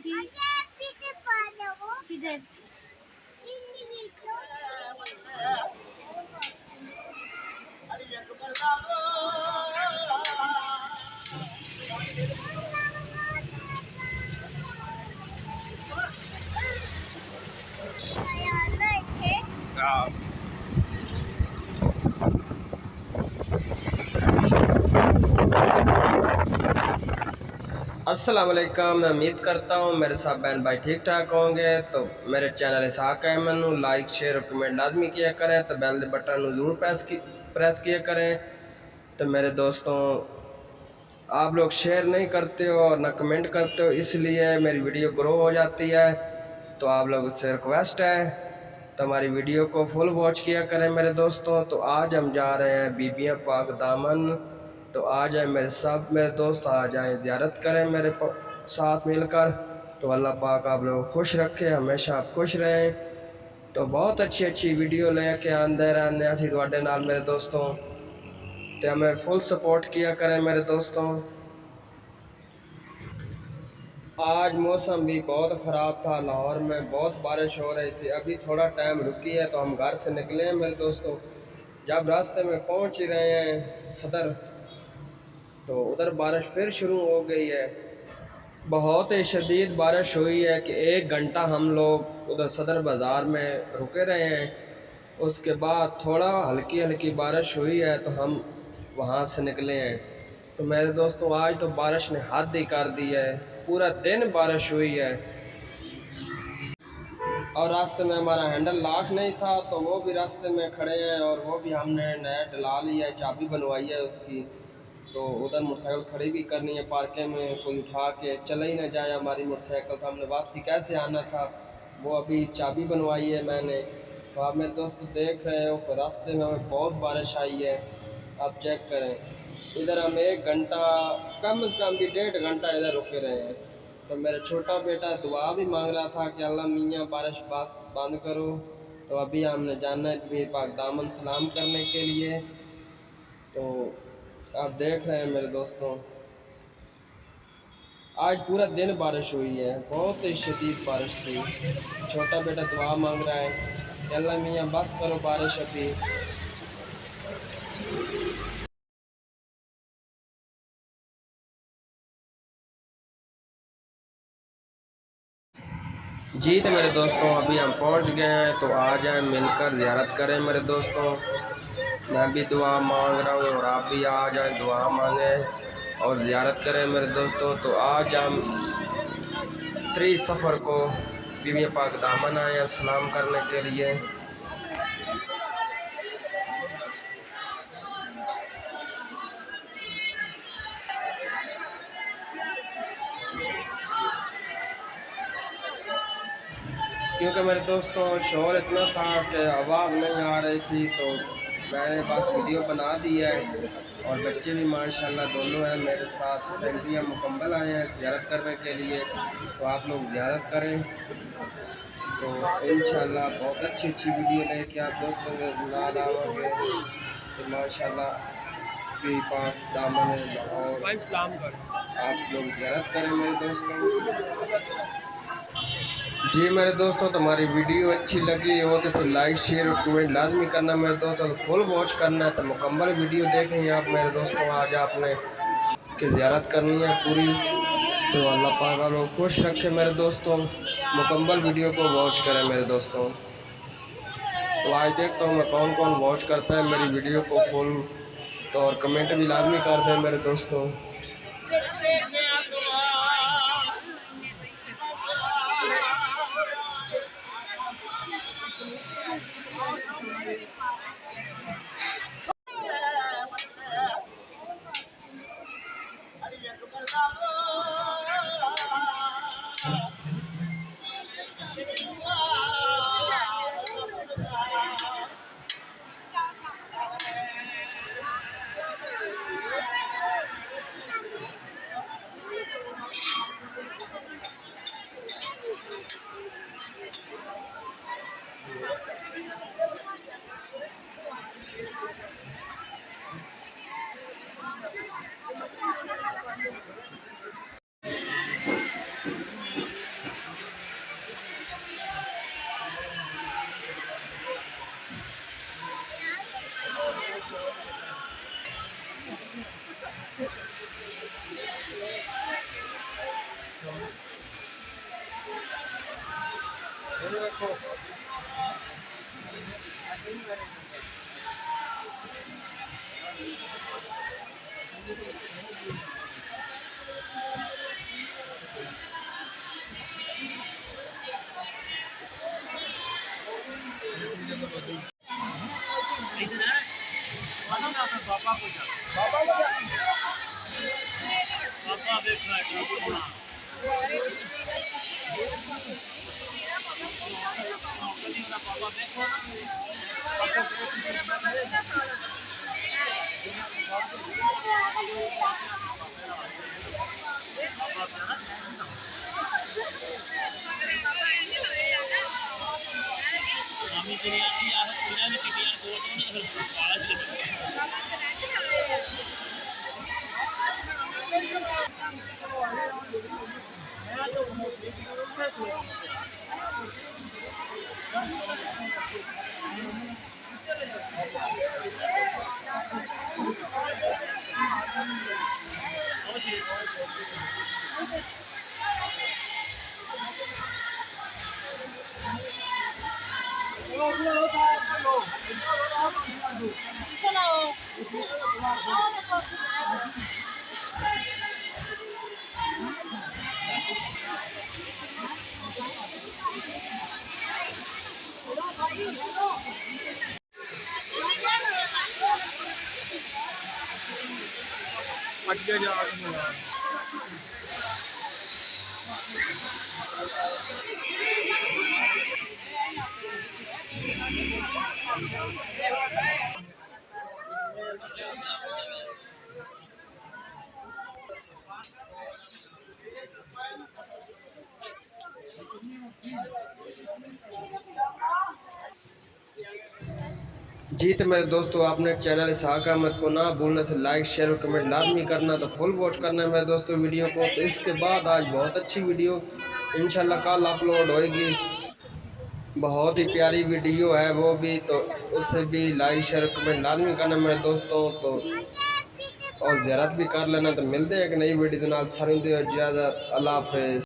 जी किधर अस्सलाम वालेकुम। मैं उम्मीद करता हूँ मेरे सब बहन भाई ठीक ठाक होंगे। तो मेरे चैनल इसहाक अहमद नू लाइक शेयर और कमेंट लाजमी किया करें। तो बेल दे बटन नू ज़रूर प्रेस किया करें। तो मेरे दोस्तों, आप लोग शेयर नहीं करते हो और ना कमेंट करते हो, इसलिए मेरी वीडियो ग्रो हो जाती है। तो आप लोग से रिक्वेस्ट है तो हमारी वीडियो को फुल वॉच किया करें मेरे दोस्तों। तो आज हम जा रहे हैं बीबियाँ पाक दामन। तो आ जाए मेरे दोस्त आ जाएं, ज़ियारत करें मेरे साथ मिलकर। तो अल्लाह पाक आप लोग खुश रखे, हमेशा आप खुश रहें। तो बहुत अच्छी अच्छी वीडियो लेके आंदे रहने असी तुहाडे नाल मेरे दोस्तों। तो हमें फुल सपोर्ट किया करें मेरे दोस्तों। आज मौसम भी बहुत ख़राब था, लाहौर में बहुत बारिश हो रही थी। अभी थोड़ा टाइम रुकी है तो हम घर से निकले हैं मेरे दोस्तों। जब रास्ते में पहुंच ही रहे हैं सदर, तो उधर बारिश फिर शुरू हो गई है। बहुत ही शदीद बारिश हुई है कि 1 घंटा हम लोग उधर सदर बाज़ार में रुके रहे हैं। उसके बाद थोड़ा हल्की हल्की बारिश हुई है तो हम वहाँ से निकले हैं। तो मेरे दोस्तों, आज तो बारिश ने हद ही कर दी है, पूरा दिन बारिश हुई है। और रास्ते में हमारा हैंडल लॉक नहीं था तो वो भी रास्ते में खड़े हैं और वो भी हमने नया डला लिया है, चाबी बनवाई है उसकी। तो उधर मोटरसाइकिल खड़ी भी करनी है पार्किंग में, कोई उठा के चले ही ना जाए हमारी मोटरसाइकिल। तो हमने वापसी कैसे आना था, वो अभी चाबी बनवाई है मैंने। तो आप मेरे दोस्त देख रहे हो रास्ते में हमें बहुत बारिश आई है, आप चेक करें। इधर हम 1 घंटा, कम से कम भी 1.5 घंटा इधर रुके रहे हैं। तो मेरा छोटा बेटा दुआ भी मांग रहा था कि अल्लाह मियाँ बारिश बंद करो। तो अभी हमने जाना है बीबी पाक दामन सलाम करने के लिए। तो आप देख रहे हैं मेरे दोस्तों, आज पूरा दिन बारिश हुई है, बहुत ही शदीद बारिश थी। छोटा बेटा दुआ मांग रहा है कि अल्लाह मियाँ बस करो बारिश अभी। जी तो मेरे दोस्तों, अभी हम पहुंच गए हैं। तो आ जाए मिलकर ज़ियारत करें मेरे दोस्तों। मैं भी दुआ मांग रहा हूँ और आप भी आ जाए, दुआ मांगें और ज़ियारत करें मेरे दोस्तों। तो आज हम 3 सफ़र को बीबी पाक दामन आए हैं सलाम करने के लिए। क्योंकि मेरे दोस्तों शोर इतना था कि आवाज़ नहीं आ रही थी, तो मैंने बस वीडियो बना दी है। और बच्चे भी माशाल्लाह दोनों हैं मेरे साथ, फैमिलियाँ मुकम्मल आए हैं ज़ियारत करने के लिए। तो आप लोग ज़ियारत करें। तो इंशाल्लाह बहुत अच्छी अच्छी वीडियो लेके आप दोस्तों के साथ आवाएंगे। तो माशाल्लाह भी पाक दामन लाहौर आप लोग ज़ियारत करें मेरे दोस्तों। जी मेरे दोस्तों, तुम्हारी वीडियो अच्छी लगी हो तो लाइक शेयर और कमेंट लाजमी करना मेरे दोस्तों। तो फुल वॉच करना है तो मुकम्मल वीडियो देखेंगे आप मेरे दोस्तों। आज आपने की ज़ियारत करनी है पूरी। तो अल्लाह पाक आप लोग खुश रखे मेरे दोस्तों, मुकम्मल वीडियो को वॉच करें मेरे दोस्तों। तो आज देखता हूँ मैं कौन कौन वॉच करता है मेरी वीडियो को फुल। तो और कमेंट भी लाजमी कर दें मेरे दोस्तों। जी तो मेरे दोस्तों, आपने चैनल इसहाक अहमद को ना भूलने से लाइक शेयर और कमेंट लाजमी करना, तो फुल वॉच करना है मेरे दोस्तों वीडियो को। तो इसके बाद आज बहुत अच्छी वीडियो इंशाल्लाह कल अपलोड होएगी, बहुत ही प्यारी वीडियो है वो भी, तो उससे भी लाइक शेयर कमेंट लाजमी करना मेरे दोस्तों। तो और ज़ियारत भी कर लेना। तो मिलते हैं एक नई वीडियो के नाल। सारी इजाज़त, अल्लाह हाफ़िज़।